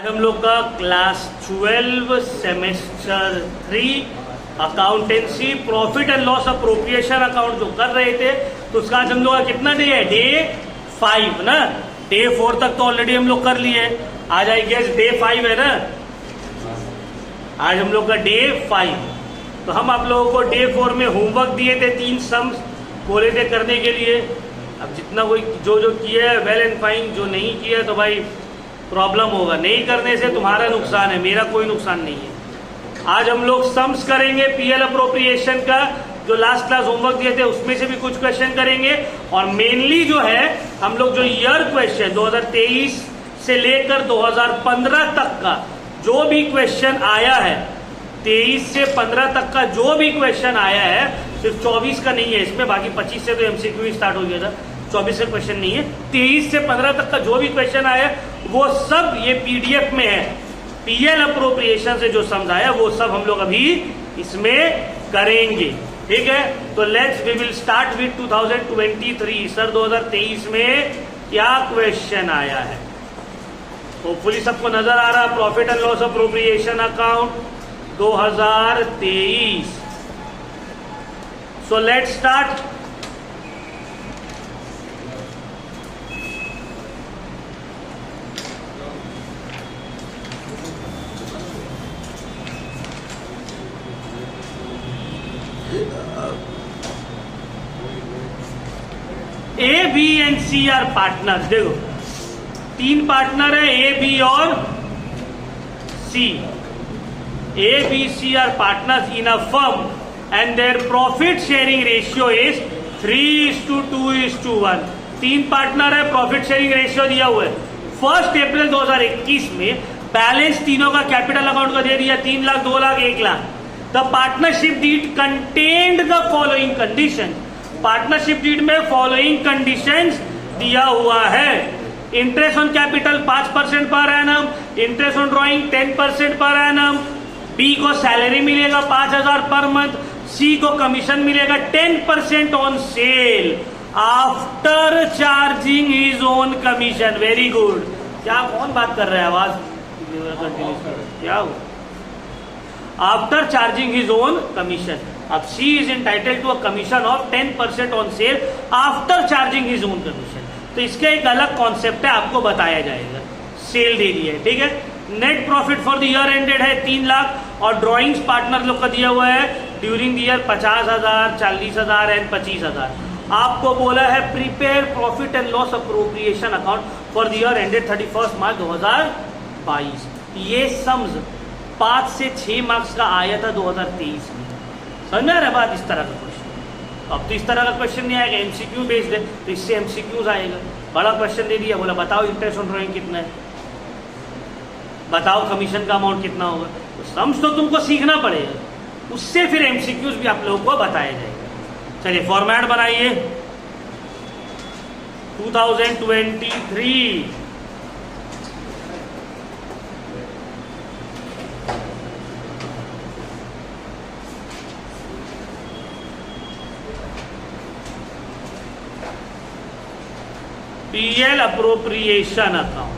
हम लोग का class 12 semester 3 accountancy profit and loss appropriation account जो कर रहे थे, तो उसका आज हम लोग का कितना डे है? डे 5 ना। डे 4 तक तो ऑलरेडी हम लोग कर लिए, आज आई गेस डे 5 है ना। आज हम लोग का डे 5। तो हम आप लोगों को डे 4 में होमवर्क दिए थे, 3 सम्स बोले थे करने के लिए। अब जितना कोई जो किया है वेल एंड फाइन, जो नहीं किया तो भाई प्रॉब्लम होगा। नहीं करने से तुम्हारा नुकसान है, मेरा कोई नुकसान नहीं है। आज हम लोग सम्स करेंगे पीएल अप्रोप्रिएशन का, जो लास्ट क्लास होमवर्क दिए थे उसमें से भी कुछ क्वेश्चन करेंगे। और मेनली जो है हम लोग जो ईयर क्वेश्चन 2023 से लेकर 2015 तक का जो भी क्वेश्चन आया है, 23 से 15 तक का जो भी क्वेश्चन आया है, सिर्फ 24 का नहीं है इसमें, बाकी 25 से तो एमसीक्यू स्टार्ट हो गया था, 24 का क्वेश्चन नहीं है। 23 से 15 तक का जो भी क्वेश्चन आया वो सब ये पीडीएफ में है। पीएल अप्रोप्रिएशन से जो समझाया वो सब हम लोग अभी इसमें करेंगे, ठीक है। तो let's we will start with 2023। Sir 2023 में क्या क्वेश्चन आया है? होपफुली सबको नजर आ रहा, profit and loss appropriation account 2023। So let's start. A B and C are partners. देखो 3 पार्टनर है, ए बी और C. A B C are partners in a firm and their profit sharing ratio is 3:2:1। 3 partner है, profit sharing ratio दिया हुआ है। 1 अप्रैल 2021 में balance तीनों का कैपिटल अकाउंट का दे दिया, 3 lakh, 2 lakh, 1 lakh. The partnership deed contained the following condition. Partnership deed में फॉलोइंग कंडीशंस दिया हुआ है। Interest on capital 5% per annum, interest on drawing 10% per annum, B को सैलरी मिलेगा 5,000 पर मंथ, सी को कमीशन मिलेगा 10% on sale after charging his own commission. Very good. क्या कौन बात कर रहा है? आवाज क्या हो? After charging his own commission. अब C is entitled to a commission of 10% on sale after charging his own commission. तो इसका एक अलग कॉन्सेप्ट है, आपको बताया जाएगा। सेल दे दिया है, ठीक है। Net profit for the year ended है 3 लाख, और ड्रॉइंग्स पार्टनर लोग का दिया हुआ है ड्यूरिंग द ईयर 50,000, 40,000 एंड 25,000। आपको बोला है prepare profit and loss appropriation account for the year ended 31 मार्च 2022। ये सम्स 5 से 6 मार्क्स का आया था 2023 में। समझ में आ रहा है बात? इस तरह का क्वेश्चन। अब तो इस तरह का क्वेश्चन नहीं आएगा, एमसीक्यू बेस्ड है, तो इससे एमसीक्यूज आएगा। बड़ा क्वेश्चन दे दिया, बोला बताओ इंटरेस्ट ऑन ड्रॉइंग कितना है, बताओ कमीशन का अमाउंट कितना होगा। तो सम्स तो तुमको सीखना पड़ेगा, उससे फिर एमसीक्यूज भी आप लोगों को बताया जाएगा। चलिए फॉर्मेट बनाइए। 2023 पीएल अप्रोप्रिएशन अकाउंट।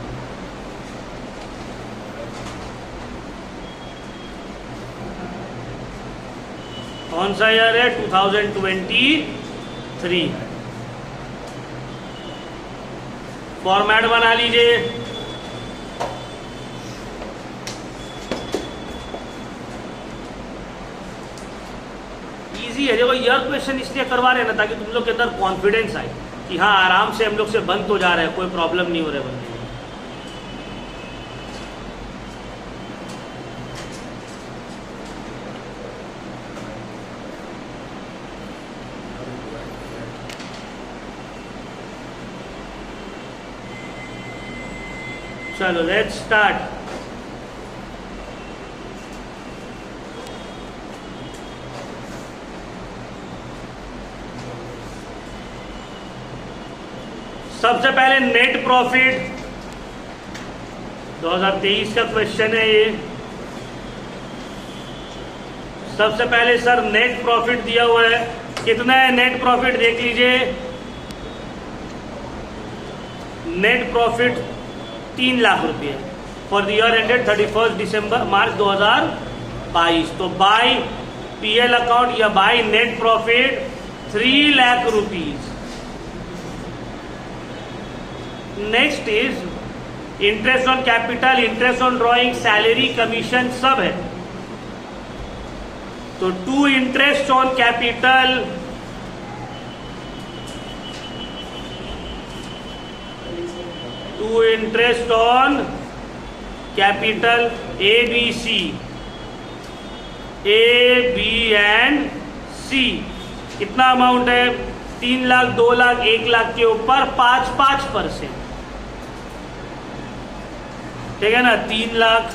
कौन सा ईयर है? 2023। फॉर्मेट बना लीजिए। इजी है। देखो ईयर क्वेश्चन इसलिए करवा रहे हैं ना ताकि तुम लोग के अंदर कॉन्फिडेंस आए कि हाँ आराम से हम लोग से बंद तो जा रहा है, कोई प्रॉब्लम नहीं हो रहा है बनने में। चलो लेट्स स्टार्ट। सबसे पहले नेट प्रॉफिट 2023 का क्वेश्चन है ये। सबसे पहले सर नेट प्रॉफिट दिया हुआ है, कितना है नेट प्रॉफिट देख लीजिए। नेट प्रॉफिट 3 लाख रुपये। For the year ended 31 December March 2022। तो बाय पीएल अकाउंट या by net profit 3 lakh rupees. Next is interest on capital, interest on drawing, salary, commission सब है। तो to interest on capital, to interest on capital A B C, A B and C, कितना amount है? 3 लाख, 2 लाख, 1 लाख के ऊपर 5%। ठीक है ना? 3 लाख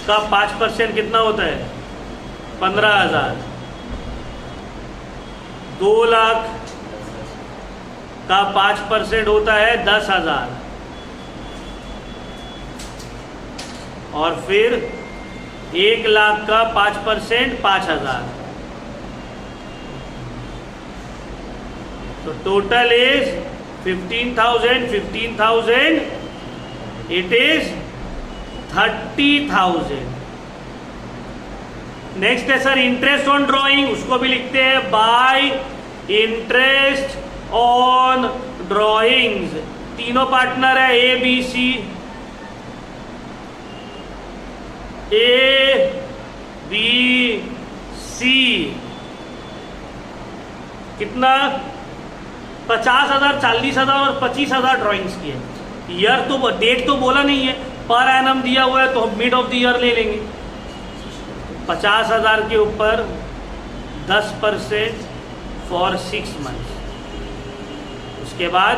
का 5% कितना होता है? 15,000। 2 लाख का 5% होता है 10,000। और फिर 1 लाख का 5% 5,000। तो total is 15,000, it is 30,000। Next है सर इंटरेस्ट ऑन ड्रॉइंग, उसको भी लिखते हैं बाय इंटरेस्ट ऑन ड्रॉइंग्स। तीनों पार्टनर है A B C, A B सी। कितना? 50,000, 40,000 और 25,000 ड्रॉइंग्स की है। ईयर तो डेट तो बोला नहीं है, पर एनम दिया हुआ है तो मिड ऑफ द ईयर ले लेंगे। 50,000 के ऊपर 10% फॉर 6 मंथ्स। उसके बाद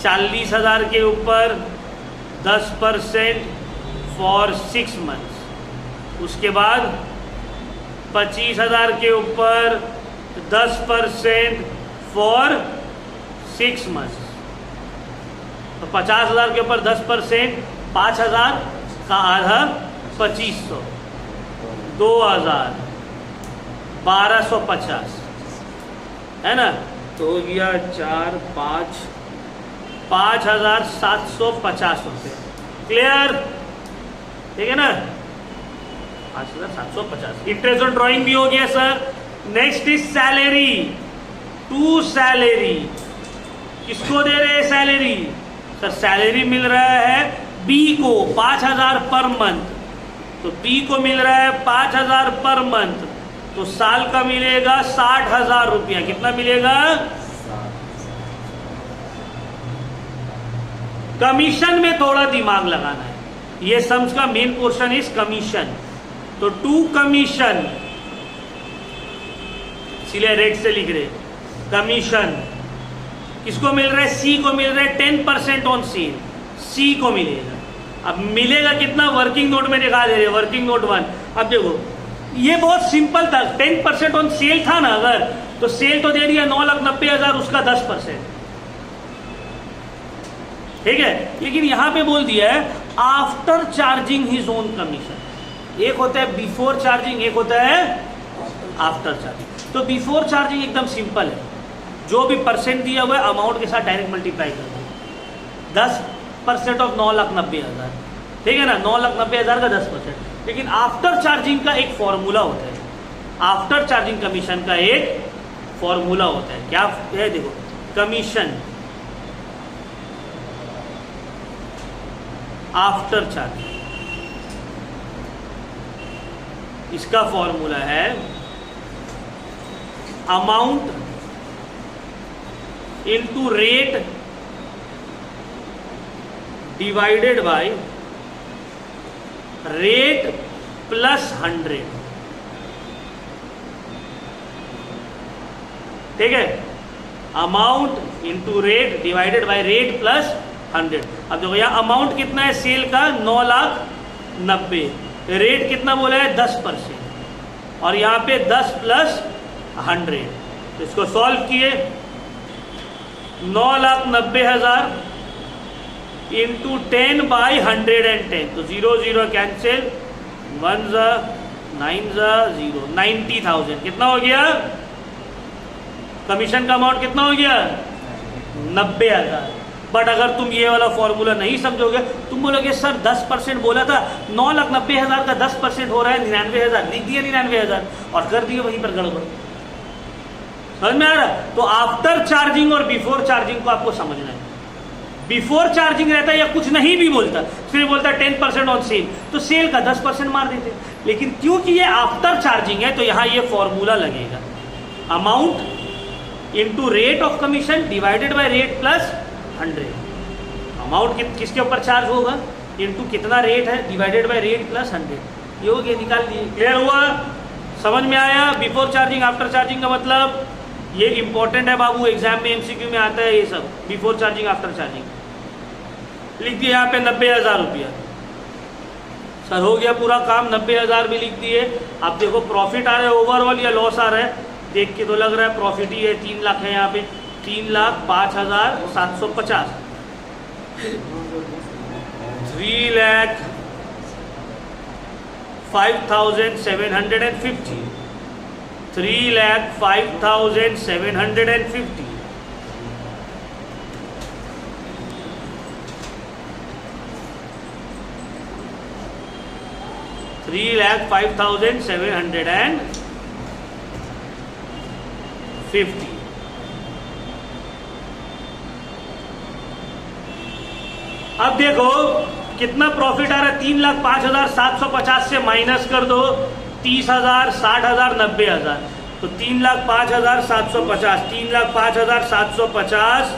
40,000 के ऊपर 10% फॉर 6 मंथ्स। उसके बाद 25,000 के ऊपर 10% फॉर 6 मंथ्स। तो 50,000 के ऊपर 10%, 5,000 का आधा 2,500, 2,000, 1,250 है ना? तो हो गया 4, 5, 5,750 रुपये। क्लियर? ठीक है ना? 5,750। इंटरेस्ट ऑन ड्रॉइंग भी हो गया sir. Next is salary, to salary. किसको दे रहे हैं सैलरी? सर सैलरी मिल रहा है बी को 5,000 पर मंथ। तो बी को मिल रहा है 5,000 पर मंथ, तो साल का मिलेगा 60,000 रुपया। कितना मिलेगा? कमीशन में थोड़ा दिमाग लगाना है। ये सम्स का मेन पोर्शन इज कमीशन। तो टू कमीशन, इसलिए रेट से लिख रहे। कमीशन किसको मिल रहा है? सी को मिल रहा है 10% ऑन सेल, सी को मिलेगा। अब मिलेगा कितना? वर्किंग नोट में दिखा दे रहे, वर्किंग नोट 1। अब देखो ये बहुत सिंपल था, 10% ऑन सेल था ना, अगर तो सेल तो दे दिया 9,90,000, उसका 10%। ठीक है? लेकिन यहां पे बोल दिया है after charging his own commission. एक होता है बिफोर चार्जिंग, एक होता है आफ्टर चार्जिंग। तो बिफोर चार्जिंग एकदम सिंपल है, जो भी परसेंट दिया हुआ है अमाउंट के साथ डायरेक्ट मल्टीप्लाई कर दो। 10% ऑफ 9,90,000, ठीक है ना? 9,90,000 का 10%। लेकिन आफ्टर चार्जिंग का एक फॉर्मूला होता है, आफ्टर चार्जिंग कमीशन का एक फॉर्मूला होता है। क्या है? देखो, कमीशन आफ्टर चार्जिंग, इसका फॉर्मूला है amount into rate divided by rate plus 100। ठीक है? Amount into rate divided by rate plus 100। अब देखो यहाँ अमाउंट कितना है सेल का? 9,90,000। रेट कितना बोला है? 10%। और यहाँ पे 10 प्लस 100। तो इसको सॉल्व किए, 9,90,000 इंटू 10 बाई 110। तो 0 0 कैंसिल, 1 9 0, 90,000। कितना हो गया? कमीशन का अमाउंट कितना हो गया? 90,000। बट अगर तुम ये वाला फॉर्मूला नहीं समझोगे, तुम बोलोगे सर 10% बोला था, 9,90,000 का 10% हो रहा है 99,000, लिख दिया 99,000 और कर दिए वहीं पर गड़बड़। समझ में आ रहा है? तो आफ्टर चार्जिंग और बिफोर चार्जिंग को आपको समझना है। बिफोर चार्जिंग रहता है या कुछ नहीं भी बोलता, फिर बोलता 10% ऑन सेल, तो सेल का 10% मार देते। लेकिन क्योंकि ये आफ्टर चार्जिंग है तो यहां ये फॉर्मूला लगेगा, amount into rate of commission divided by rate plus 100। Amount किसके ऊपर चार्ज होगा इनटू कितना रेट है डिवाइडेड बाय रेट प्लस 100। ये हो गया, निकाल दिए। क्लियर हुआ? समझ में आया? बिफोर चार्जिंग आफ्टर चार्जिंग का मतलब ये इंपॉर्टेंट है बाबू, एग्जाम में एमसीक्यू में आता है ये सब, बिफोर चार्जिंग आफ्टर चार्जिंग। लिख दिया यहाँ पे 90,000 रुपया। सर हो गया पूरा काम, 90,000 भी लिख दिए। अब देखो प्रॉफिट आ रहा है ओवरऑल या लॉस आ रहा है, देख के तो लग रहा है प्रॉफिट ही है। 3 लाख है यहाँ पे, 3,05,750, 3,05,750, 3,05,750, 3,05,750। अब देखो कितना प्रॉफिट आ रहा है, 3,05,750 से माइनस कर दो 30,000, 60,000, 90,000, तो 3,05,750, 3,05,750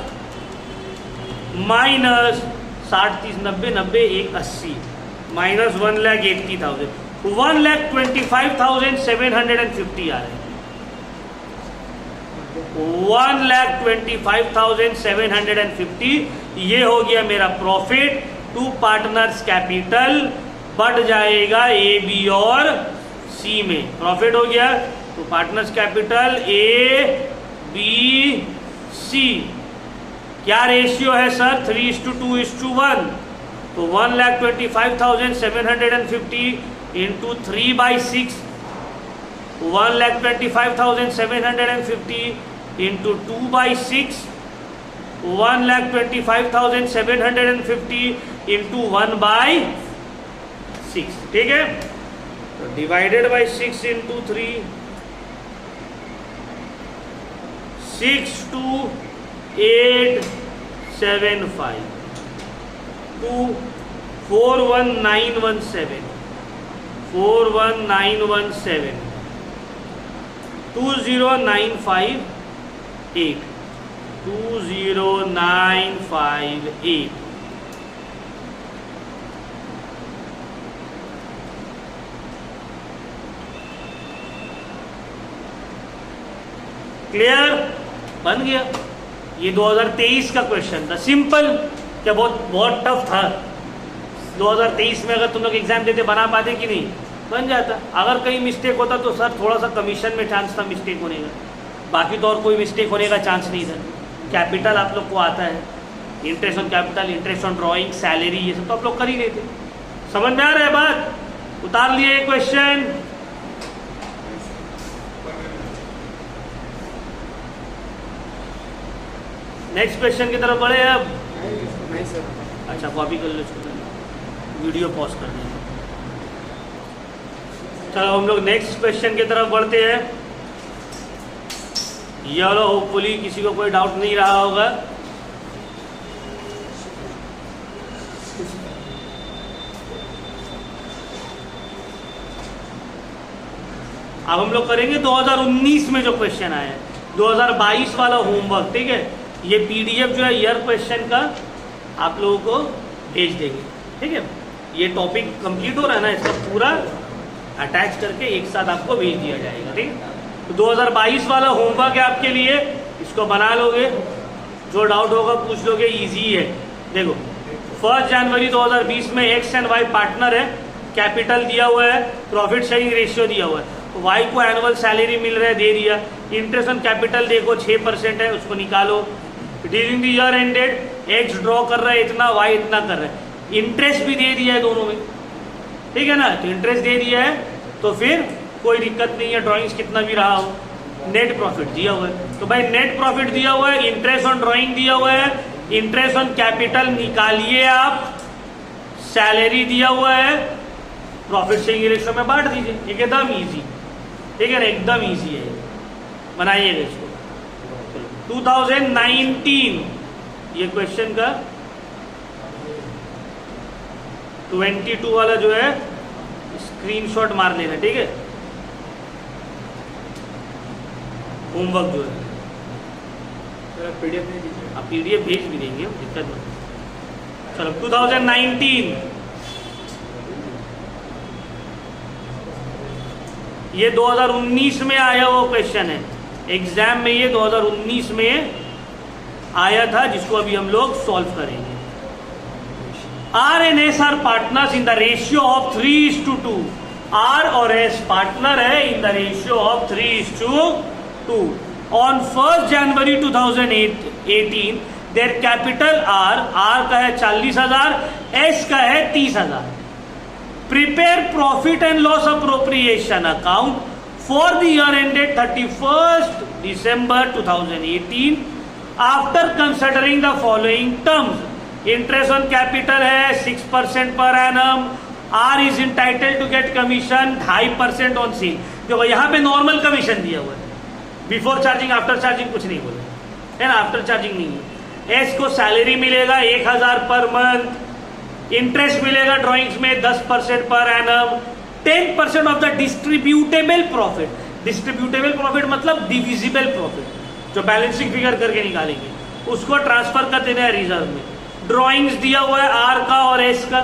माइनस 60, 30, 90, 90, 1, 80 माइनस 1,80,000, 1,25,750 आ रहे हैं। 1,25,750 ये हो गया मेरा प्रॉफिट। टू पार्टनर्स कैपिटल बढ़ जाएगा ए, बी और सी में। प्रॉफिट हो गया तो पार्टनर्स कैपिटल ए, बी, सी। क्या रेशियो है सर? 3:2:1। तो 1,25,750 इंटू 3/6, 1,25,750 इंटू 2/6, 1,25,750 इंटू 1/6। ठीक है, तो divided by 6 into 3, 62875 to 41917, 41917, 20958, 20958। Clear? बन गया। ये 2023 का क्वेश्चन था, सिंपल। क्या बहुत टफ था? 2023 में अगर तुम लोग एग्जाम देते बना पाते कि नहीं? बन जाता। अगर कहीं मिस्टेक होता तो सर थोड़ा सा कमीशन में चांस था मिस्टेक होने का, बाकी तो और कोई मिस्टेक होने का चांस नहीं था। कैपिटल आप लोग को आता है, interest on capital, interest on drawing, salary, ये सब तो आप लोग कर ही लेते। समझ में आ रहा है बात? उतार लिए क्वेश्चन। नेक्स्ट क्वेश्चन की तरफ बढ़े अब। नहीं सर। अच्छा कॉपी कर लो इसको, वीडियो पॉज कर देंगे। चलो हम लोग नेक्स्ट क्वेश्चन की तरफ बढ़ते हैं। ये वाला होपफुली किसी को कोई डाउट नहीं रहा होगा। अब हम लोग करेंगे 2019 में जो क्वेश्चन आया है, 2022 वाला होमवर्क। ठीक है, ये पीडीएफ जो है ईयर क्वेश्चन का आप लोगों को भेज देंगे। ठीक है, ये टॉपिक कंप्लीट हो रहा है ना, इसका पूरा अटैच करके एक साथ आपको भेज दिया जाएगा। ठीक है, तो 2022 वाला होमवर्क है आपके लिए, इसको बना लोगे, जो डाउट होगा पूछ लोगे, इजी है। देखो 1 जनवरी 2020 में एक्स एंड वाई पार्टनर है, कैपिटल दिया हुआ है, प्रॉफिट शेयरिंग रेशियो दिया हुआ है। तो वाई को एनुअल सैलरी मिल रहा है, दे दिया। इंटरेस्ट ऑन कैपिटल देखो 6% है, उसको निकालो। During the year ended x draw कर रहा है इतना, वाई इतना कर रहा है। इंटरेस्ट भी दे दिया है दोनों में, ठीक है ना, तो इंटरेस्ट दे दिया है तो फिर कोई दिक्कत नहीं है, ड्राइंग्स कितना भी रहा हो। नेट प्रॉफिट दिया हुआ है, तो भाई नेट प्रॉफिट दिया हुआ है, इंटरेस्ट ऑन ड्राइंग दिया हुआ है, इंटरेस्ट ऑन कैपिटल निकालिए आप, सैलरी दिया हुआ है, प्रॉफिट शेयरिंग रेशियो में बांट दीजिए, एकदम इजी, ठीक है ना, एकदम इजी है, बनाइएगा इसको। 2019 ये क्वेश्चन का 22 वाला जो है स्क्रीनशॉट मार लेना, ठीक है, होमवर्क जो है पीडीएफ नहीं दीजिए, आप पीडीएफ भेज भी देंगे, दिक्कत नहीं। चलो 2019 ये 2019 में आया वो क्वेश्चन है, एग्जाम में ये 2019 में आया था, जिसको अभी हम लोग सॉल्व करेंगे। R and S R partners in the ratio of 3:2। R और एस पार्टनर है in the ratio of 3:2। On 1 January 2018 their capital R का है 40,000, एस का है 30,000। Prepare profit and loss appropriation account for the year ended 31 December 2018 after considering the following terms. Interest on capital है 6% per annum, R is entitled to get commission 2.5% on cell. देखो यहां पे normal commission दिया हुआ है, before charging after charging कुछ नहीं बोले, है ना, आफ्टर चार्जिंग नहीं है। एस को सैलरी मिलेगा 1,000 पर मंथ, इंटरेस्ट मिलेगा ड्रॉइंग्स में 10% per annum, 10% of the distributable profit. Distributable profit मतलब डिविजिबल प्रॉफिट, जो बैलेंसिंग फिगर करके निकालेंगे, उसको ट्रांसफर कर देना है रिजर्व में। ड्रॉइंग्स दिया हुआ है आर का और एस का,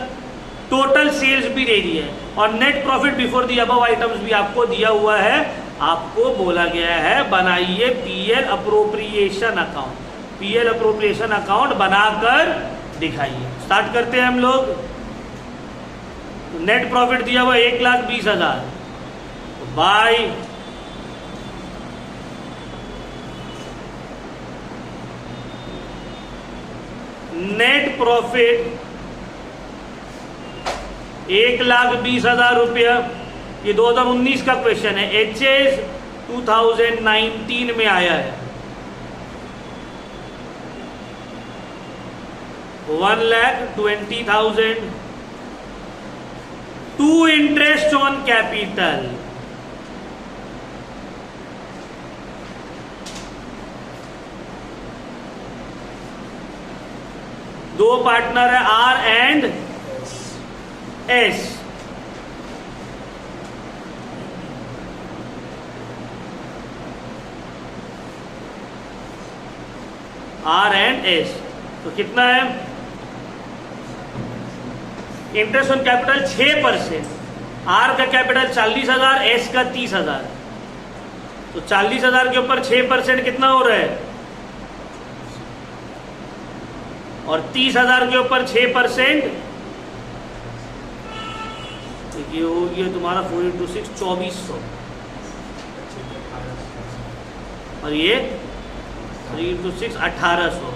टोटल सेल्स भी दे दिया है, और net profit before the above items भी आपको दिया हुआ है। आपको बोला गया है बनाइए PL appropriation account, PL appropriation account बनाकर दिखाइए। स्टार्ट करते हैं हम लोग। नेट प्रॉफिट दिया हुआ 1,20,000 बाय नेट प्रॉफिट 1,20,000 रुपया। ये 2019 का क्वेश्चन है, एचएस 2019 में आया है। 1,20,000 टू इंटरेस्ट ऑन कैपिटल, दो पार्टनर है R and S. R and S तो कितना है? इंटरेस्ट ऑन कैपिटल 6%, आर का कैपिटल 40,000, एस का 30,000, तो 40,000 के ऊपर 6% कितना हो रहा है? और 30,000 के ऊपर 6%, ये हो गया तुम्हारा 4 × 6 2400, और ये 3 × 6 1800,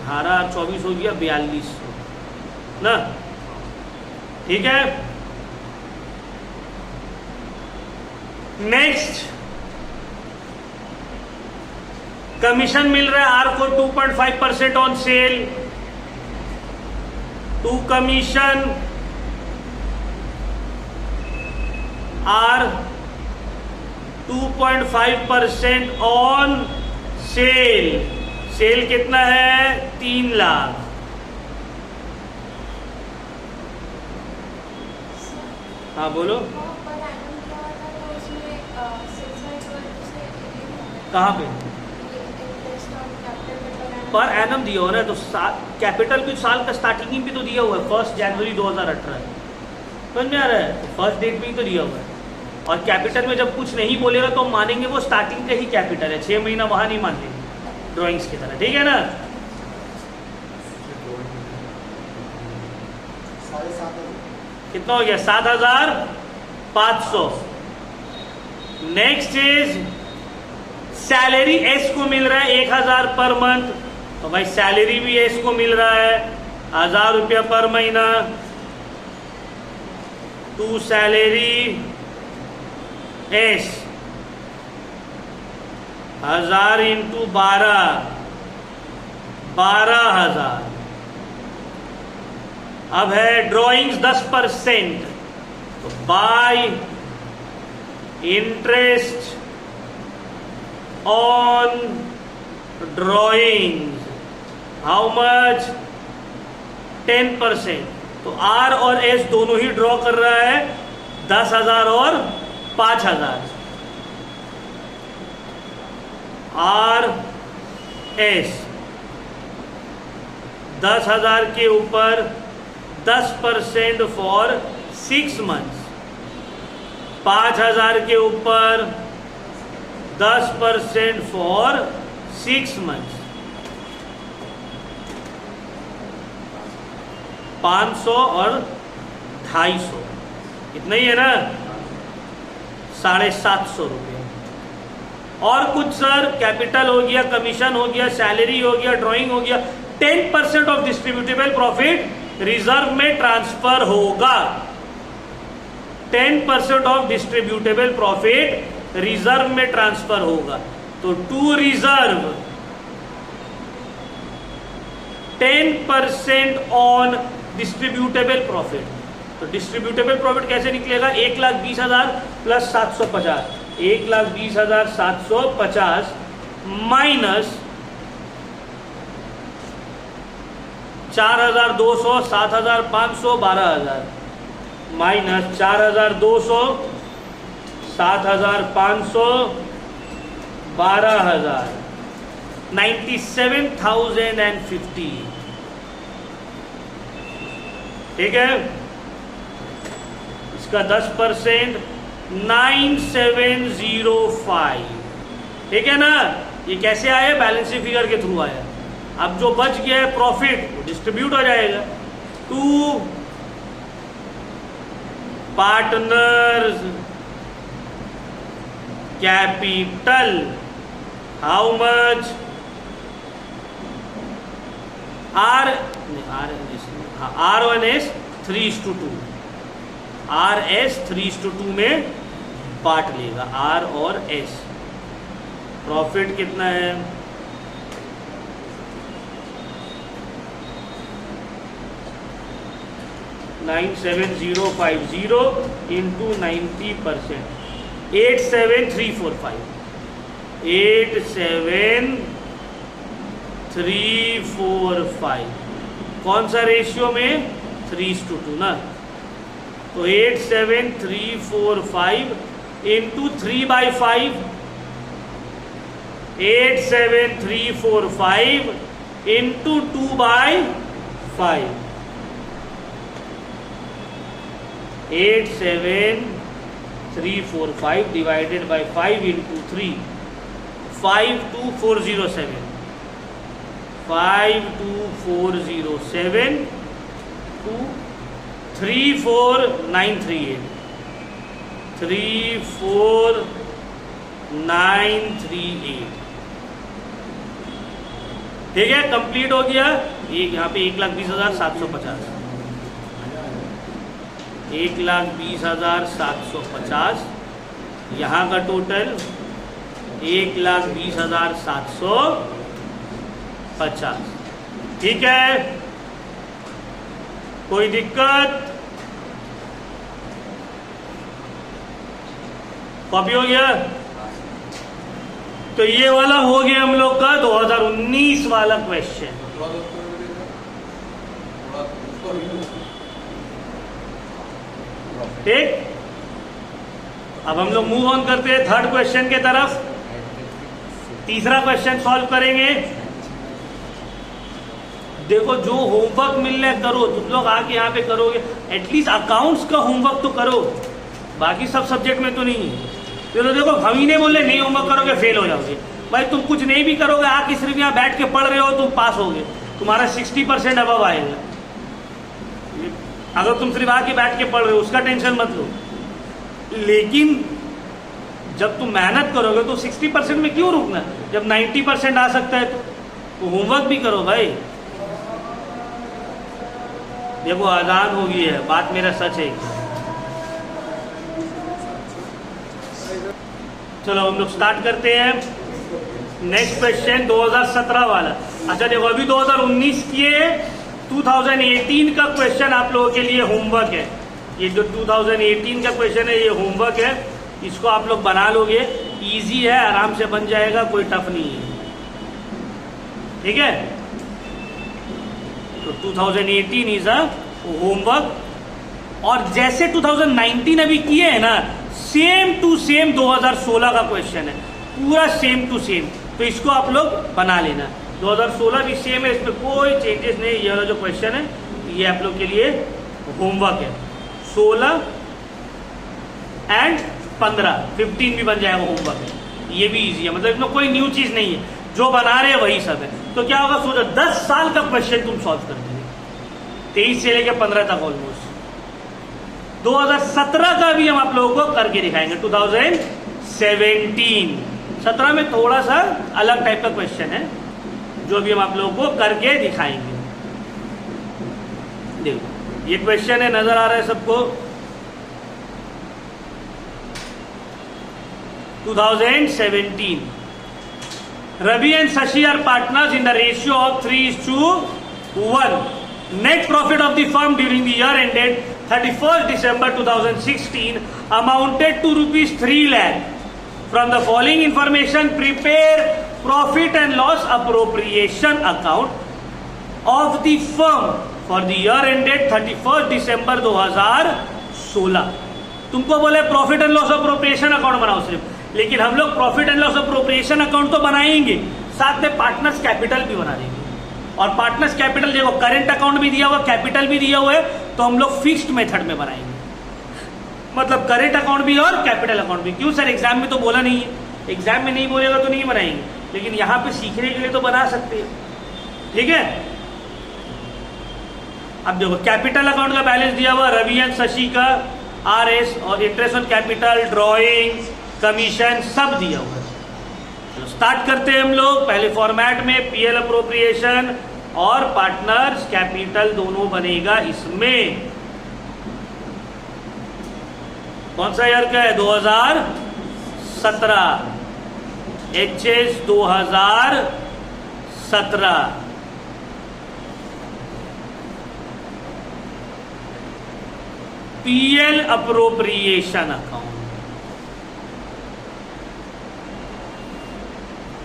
18 और 24 हो गया 4200 ना, ठीक है। नेक्स्ट, कमीशन मिल रहा है आर को 2.5% on sale, to commission R 2.5% on sale. Sale कितना है? 3 लाख। हाँ बोलो, कहाँ पे? पर एनम दिया हो ना, तो कैपिटल की साल का स्टार्टिंग भी तो दिया हुआ है, 1 जनवरी 2018, समझ में आ रहा है? तो फर्स्ट डेट भी तो दिया हुआ है। और कैपिटल में जब कुछ नहीं बोलेगा तो मानेंगे वो स्टार्टिंग का ही कैपिटल है, 6 महीना वहां नहीं मानते ड्राइंग्स की तरह, ठीक है ना। कितना हो गया? 7,500। नेक्स्ट इज सैलरी एस को मिल रहा है 1,000 पर मंथ, तो भाई सैलरी भी एस को मिल रहा है 1,000 रुपया पर महीना। To salary S 1,000 × 12 12,000। अब है ड्रॉइंग्स 10%, तो by interest on drawings how much? 10%। तो आर और एस दोनों ही ड्रॉ कर रहा है 10,000 और 5,000। आर एस 10,000 के ऊपर 10% फॉर 6 मंथ्स, 5,000 के ऊपर 10% फॉर 6 मंथ्स, 500 और 250, इतना ही है ना, 750 रुपये। और कुछ सर कैपिटल हो गया, कमीशन हो गया, सैलरी हो गया, ड्राइंग हो गया। 10% ऑफ डिस्ट्रीब्यूटेबल प्रॉफिट रिजर्व में ट्रांसफर होगा। 10% ऑफ डिस्ट्रीब्यूटेबल प्रॉफिट रिजर्व में ट्रांसफर होगा। तो to reserve 10% on distributable profit. तो डिस्ट्रीब्यूटेबल प्रॉफिट कैसे निकलेगा? 1,20,000 प्लस 750, 1,20,750 माइनस 4,200, 7,500, 12,000 माइनस 4,200, 7,500, 12,000, 97,050। ठीक है, इसका 10% 9,705। ठीक है ना, ये कैसे आया? बैलेंस शीट फिगर के थ्रू आया। अब जो बच गया है प्रॉफिट वो डिस्ट्रीब्यूट हो जाएगा to partners capital. How much? R1S 3:2, RS 3:2 में बांट लेगा R और S। प्रॉफिट कितना है? 9,7,050 इंटू 90%, 8,7,345, 8,7,345। कौन सा रेशियो में? 3:2 ना। तो 8,7,345 into 3/5, 8,7,345 into 2/5, 8,7,345 divided by 5 into 3, 5,2407, 5,2407 to 3,4938, 3,4938। ठीक है, कंप्लीट हो गया। एक यहाँ पे 1,20,750, 1,20,750, यहाँ का टोटल 1,20,750। ठीक है, कोई दिक्कत? कॉपी हो गया? तो ये वाला हो गया हम लोग का 2019 वाला क्वेश्चन। ठीक, अब हम लोग मूव ऑन करते हैं थर्ड क्वेश्चन के तरफ। तीसरा क्वेश्चन सॉल्व करेंगे। देखो, जो होमवर्क मिल रहा है करो, तुम लोग आके यहाँ पे करोगे, एटलीस्ट अकाउंट्स का होमवर्क तो करो, बाकी सब सब्जेक्ट में तो नहीं है। चलो देखो, हम ही नहीं बोल रहे नहीं होमवर्क करोगे फेल हो जाओगे। भाई तुम कुछ नहीं भी करोगे, आके सिर्फ यहाँ बैठ के पढ़ रहे हो, तुम पास होगे, तुम्हारा 60% अबव आएगा। अगर तुम सिर्फ आके बैठ के पढ़ रहे हो उसका टेंशन मत लो, लेकिन जब तुम मेहनत करोगे तो 60% में क्यों रुकना? जब 90% आ सकता है तो होमवर्क भी करो भाई। देखो, आजान हो गई है, बात मेरा सच है। चलो हम लोग स्टार्ट करते हैं। नेक्स्ट क्वेश्चन 2017 वाला। अच्छा देखो, अभी 2019 के 2018 का क्वेश्चन आप लोगों के लिए होमवर्क है। ये जो 2018 का क्वेश्चन है ये होमवर्क है, इसको आप लोग बना लोगे, इजी है, आराम से बन जाएगा, कोई टफ नहीं है, ठीक है। तो 2018 इज अ होमवर्क। और जैसे 2019 अभी किए हैं ना, सेम टू सेम 2016 का क्वेश्चन है, पूरा सेम टू सेम, तो इसको आप लोग बना लेना। 2016 भी सेम है, इसमें कोई चेंजेस नहीं। ये वाला जो क्वेश्चन है ये आप लोग के लिए होमवर्क है। 16 एंड 15 भी बन जाएगा होमवर्क है, ये भी इजी है, मतलब इसमें कोई न्यू चीज नहीं है, जो बना रहे हैं वही सब है। तो क्या होगा, सोचो 10 साल का क्वेश्चन तुम सॉल्व कर दोगे, 23 से लेकर 15 तक ऑलमोस्ट। 2017 का भी हम आप लोगों को करके दिखाएंगे। 2017 17 में थोड़ा सा अलग टाइप का क्वेश्चन है, जो भी हम आप लोगों को करके दिखाएंगे। देखो ये क्वेश्चन है, नजर आ रहा है सबको। 2017 Ravi and Shashi are partners in the ratio of 3:1. Net profit of the firm during the year ended 31st December 2016 amounted to rupees 3 lakh. From the following information, prepare profit and loss appropriation account of the firm for the year ended 31st December 2016. तुमको बोले profit and loss appropriation account बनाओ सिर्फ, लेकिन हम लोग profit and loss appropriation account तो बनाएंगे, साथ में पार्टनर्स कैपिटल भी बना देंगे। और पार्टनर्स कैपिटल देखो, करेंट अकाउंट भी दिया हुआ, कैपिटल भी दिया हुआ है, तो हम लोग फिक्स्ड मेथड में बनाएंगे, मतलब करेंट अकाउंट भी और कैपिटल अकाउंट भी। क्यों सर, एग्जाम में तो बोला नहीं है, एग्जाम में नहीं बोलेगा तो नहीं बनाएंगे, लेकिन यहां पे सीखने के लिए तो बना सकते हैं, ठीक है। अब देखो कैपिटल अकाउंट का बैलेंस दिया हुआ, रवि एंड शशि का RS और interest on capital, drawing, commission सब दिया हुआ है। चलो स्टार्ट करते हैं हम लोग। पहले फॉर्मेट में PL अप्रोप्रिएशन और पार्टनर्स कैपिटल दोनों बनेगा इसमें। कौन सा ईयर का है, 2017, HS 2017। PL appropriation account,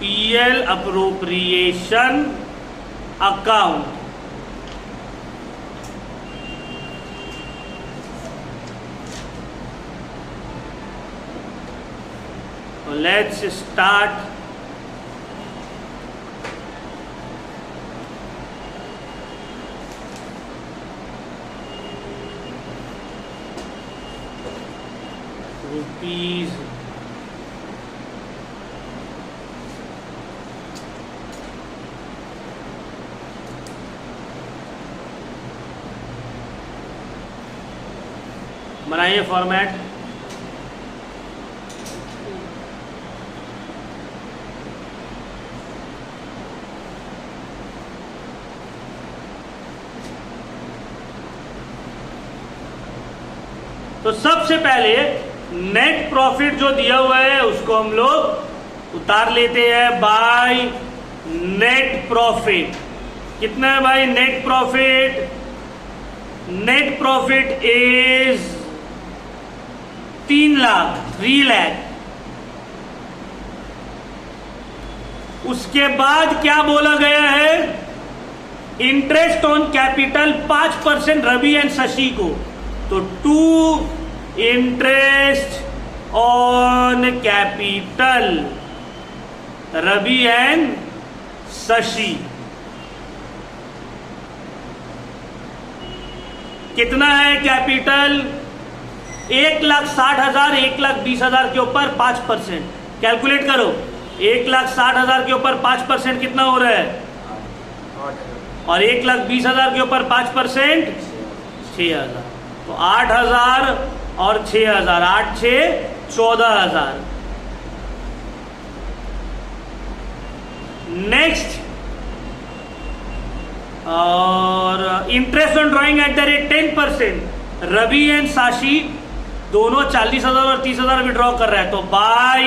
PL appropriation account, let's start. Rupees बनाइए फॉर्मेट। तो सबसे पहले नेट प्रॉफिट जो दिया हुआ है उसको हम लोग उतार लेते हैं बाय नेट प्रॉफिट। कितना है भाई net profit? Net profit is 3 lakh. उसके बाद क्या बोला गया है? Interest on capital 5% Ravi and Shashi को, तो 2 interest on capital Ravi and Shashi. कितना है कैपिटल? 1,60,000 1,20,000 के ऊपर 5%। कैलकुलेट करो, 1,60,000 के ऊपर 5% कितना हो रहा है? और 1,20,000 के ऊपर 5% 6,000। तो 8,000 और 6,000, 8 6 14,000। नेक्स्ट, और interest on drawing at the rate 10%। Ravi and Shashi दोनों 40,000 और 30,000 विड्रॉ कर रहे हैं, तो by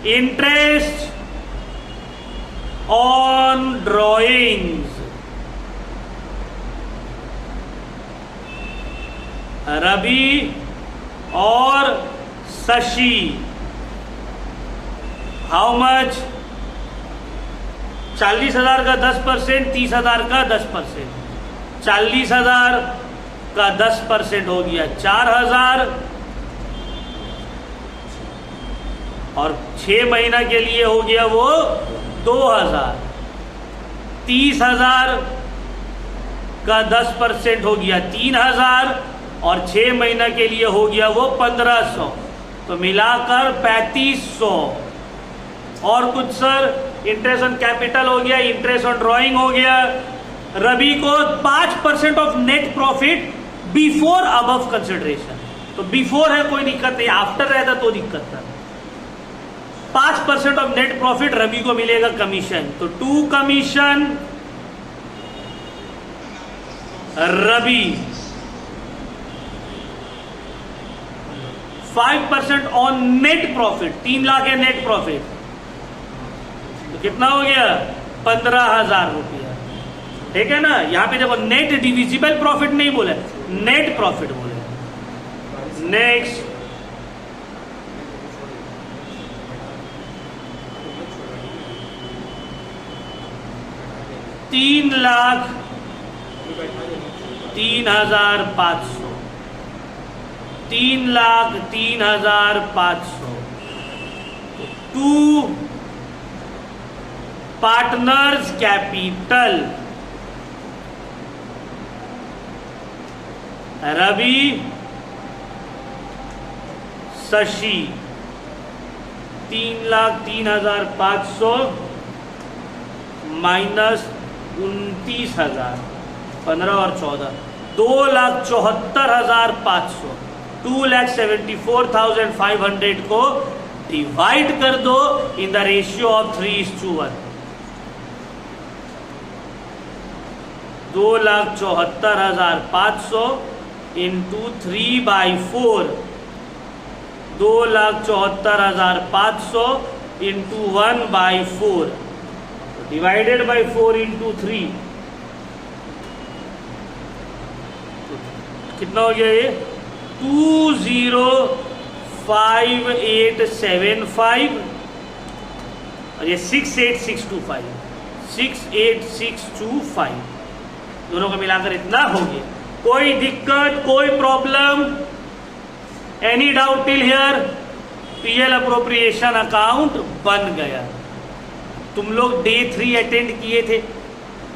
interest on drawings, Ravi और शशि, हाउ मच? 40,000 का 10%, 30,000 का 10%, 40,000 का 10% हो गया 4,000, और 6 महीना के लिए हो गया वो 2,000। 30,000 का 10% हो गया 3,000, और 6 महीना के लिए हो गया वो 1,500, तो मिलाकर 3,500। और कुछ सर? इंटरेस्ट ऑन कैपिटल हो गया, इंटरेस्ट ऑन ड्राइंग हो गया। रवि को 5% of net profit before above consideration, तो बिफोर है कोई दिक्कत नहीं, आफ्टर रहता तो दिक्कत था। 5% ऑफ नेट प्रॉफिट रवि को मिलेगा कमीशन, तो 2 commission Ravi. 5% on net profit, 3 lakh है नेट प्रॉफिट, तो कितना हो गया? 15,000 रुपया। ठीक है ना? यहां पे देखो नेट डिविजिबल प्रॉफिट नहीं बोले, नेट प्रॉफिट बोले। Next, ₹3,03,500, 3,03,500 to partners capital, Ravi Shashi, 3,03,500 minus 29,000, 15 और 14, 2,74,500, 2,74,500 को डिवाइड कर दो इन the ratio of 3:1। 2,74,500 into 3/4, 2,74,500 into 1/4, divided by 4 into 3, कितना हो गया ये? 2,05875, और ये 68625, 68625, दोनों को मिलाकर इतना हो गया। कोई दिक्कत, कोई problem, any doubt till here? PL appropriation account बन गया। तुम लोग डे 3 अटेंड किए थे?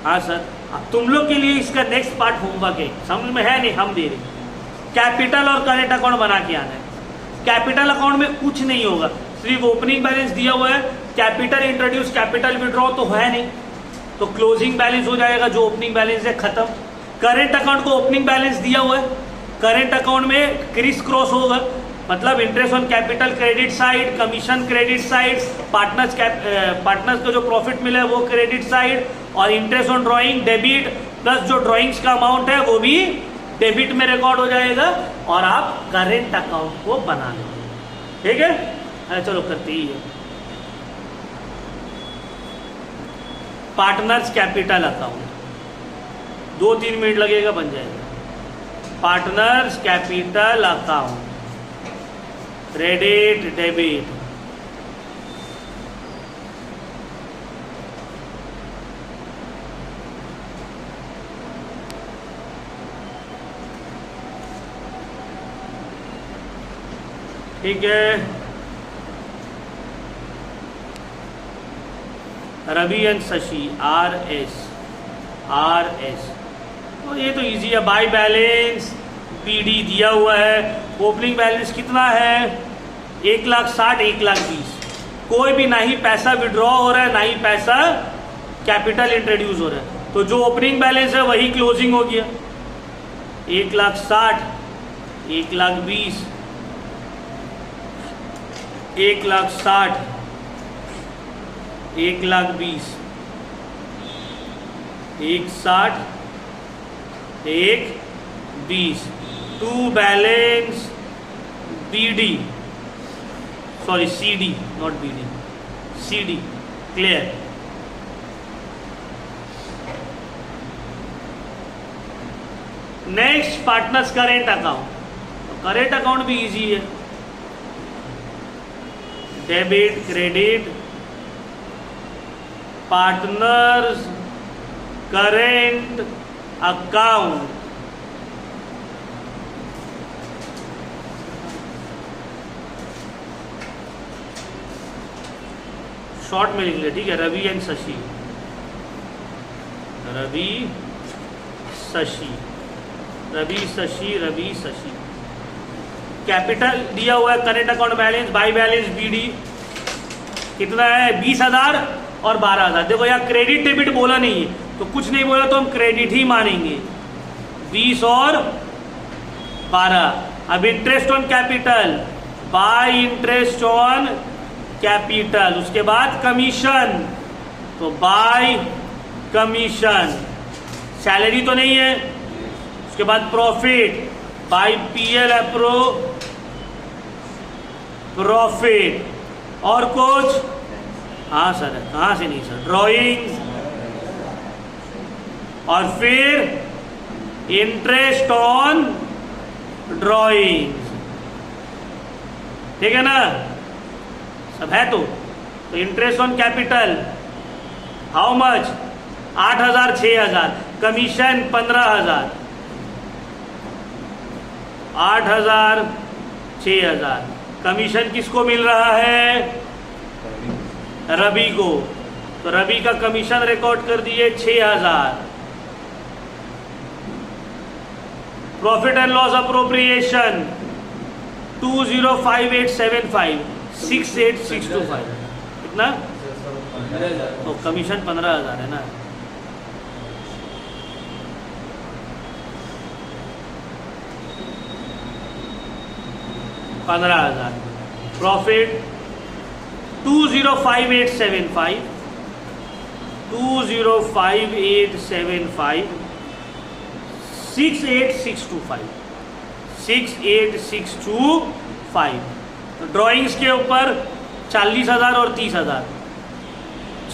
हाँ सर। अब तुम लोग के लिए इसका नेक्स्ट पार्ट होमवर्क है, समझ में है नहीं? हम दे रहे कैपिटल और करेंट अकाउंट बना के आना है। कैपिटल अकाउंट में कुछ नहीं होगा, सिर्फ ओपनिंग बैलेंस दिया हुआ है, कैपिटल इंट्रोड्यूस, कैपिटल विड्रॉ तो है नहीं, तो क्लोजिंग बैलेंस हो जाएगा, जो ओपनिंग बैलेंस है खत्म। करेंट अकाउंट को ओपनिंग बैलेंस दिया हुआ है, करेंट अकाउंट में क्रिस क्रॉस होगा, मतलब interest on capital credit side, commission credit side, partners का जो प्रॉफिट मिला है वो क्रेडिट साइड, और interest on drawing debit, plus जो ड्राइंग्स का अमाउंट है वो भी डेबिट में रिकॉर्ड हो जाएगा, और आप करेंट अकाउंट को बना लो। ठीक है? चलो करते ही है। पार्टनर्स कैपिटल अकाउंट 2-3 मिनट लगेगा, बन जाएगा। Partners capital account, credit debit, ठीक है। रवि एंड शशि, RS, तो ये तो इजी है। बाय बैलेंस PD दिया हुआ है, ओपनिंग बैलेंस कितना है? 1,60,000, 1,20,000। कोई भी ना ही पैसा विड्रॉ हो रहा है, ना ही पैसा कैपिटल इंट्रोड्यूस हो रहा है, तो जो ओपनिंग बैलेंस है वही क्लोजिंग हो गया। 1,60,000, 1,20,000, 1,60,000, 1,20,000, 1,60,000, 1,20,000 to balance BD, sorry CD, not BD, CD. Clear? Next partners current account. Current account भी इजी है. Debit credit partners current account. Short में लिख ले, ठीक है. रवि एंड शशि. रवि शशि रवि शशि रवि शशि. कैपिटल दिया हुआ है current account balance by balance BD कितना है 20,000 और 12,000. देखो यहाँ क्रेडिट डेबिट बोला नहीं है तो कुछ नहीं बोला तो हम क्रेडिट ही मानेंगे. 20 और 12. अब interest on capital by interest on capital. उसके बाद कमीशन तो बाय कमीशन. सैलरी तो नहीं है. उसके बाद प्रॉफिट बाय PL अप्रो प्रॉफिट. और कुछ? हाँ सर. कहाँ से नहीं सर. ड्रॉइंग और फिर इंटरेस्ट ऑन ड्रॉइंग. ठीक है ना. सब है तो interest on capital how much 8,000 6,000. Commission 15,000. 8,000 6,000. Commission किसको मिल रहा है? रवि को. तो रवि का कमीशन रिकॉर्ड कर दिए 6,000. Profit and loss appropriation 205875 68,625. कितना? तो कमीशन 15,000 है ना. प्रॉफिट 205875 68,625 68,625. ड्राइंग्स के ऊपर 40,000 और 30,000.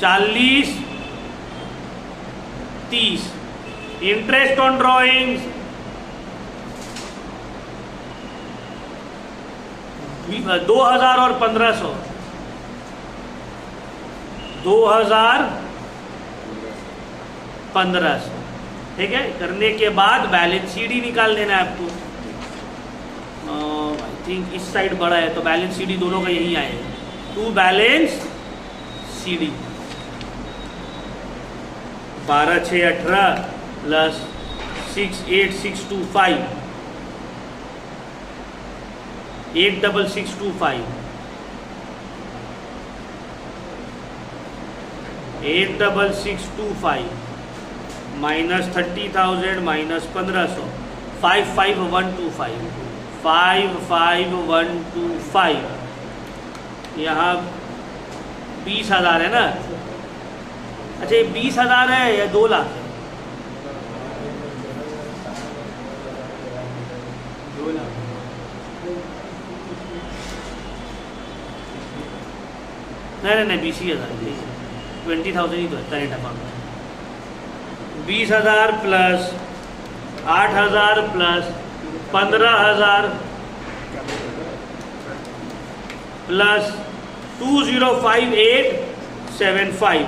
40 30. इंटरेस्ट ऑन ड्राइंग्स 2,000 और 1,500. 2,000 1,500. ठीक है. करने के बाद बैलेंस CD निकाल देना है आपको. आई थिंक इस साइड बड़ा है तो बैलेंस CD दोनों का यही आएगा. To balance CD 12,618 plus 68,625 8,625 8,625 minus 30,000 minus 1,500 55,125 55,125. यहाँ 20,000 है ना. अच्छा ये 20,000 है या 2 लाख है? 2 लाख. नहीं 20,000 20,000 ही तो है current account. 20,000 plus 8,000 plus 15,000 plus 205875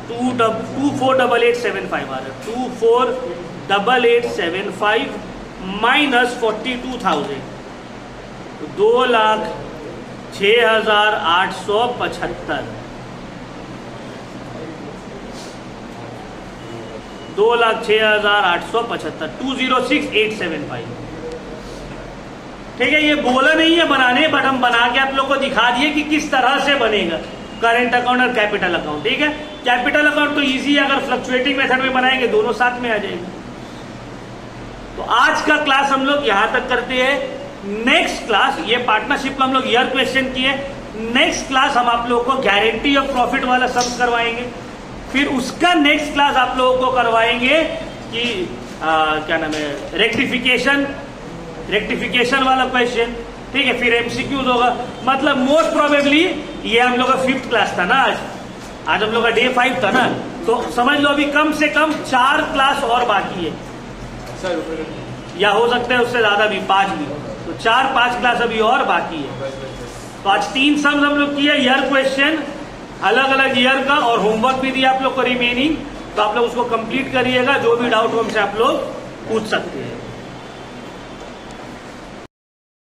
248875 आ रहा है. 248875 माइनस 42,000 2,06,875 2,06,875 206,875. ठीक है. ये बोला नहीं है बनाने बट हम बना के आप लोग को दिखा दिए कि किस तरह से बनेगा करेंट अकाउंट और कैपिटल अकाउंट. ठीक है. कैपिटल अकाउंट तो इजी है. अगर फ्लक्चुएटिंग मेथड में बनाएंगे दोनों साथ में आ जाएंगे. तो आज का क्लास हम लोग यहां तक करते हैं. नेक्स्ट क्लास ये पार्टनरशिप का हम लोग ईयर क्वेश्चन किए. नेक्स्ट क्लास हम आप लोगों को गारंटी ऑफ प्रॉफिट वाला सम्स करवाएंगे. फिर उसका नेक्स्ट क्लास आप लोगों को करवाएंगे कि क्या नाम है रेक्टिफिकेशन वाला क्वेश्चन. ठीक है, फिर एमसीक्यूज होगा। मतलब मोस्ट प्रोबेबली ये हम लोग का 5th क्लास था ना, आज हम लोग का डे 5 था ना, तो समझ लो अभी कम से कम 4 क्लास और बाकी है सर, या हो सकता है उससे ज्यादा भी, 5 भी, तो 4-5 क्लास अभी और बाकी है। तो आज 3 सम्स हम लोग किए, ईयर क्वेश्चन अलग अलग ईयर का, और होमवर्क भी दिया आप लोग को रिमेनिंग, तो आप लोग उसको कंप्लीट करिएगा। जो भी डाउट हमसे आप लोग पूछ सकते हैं।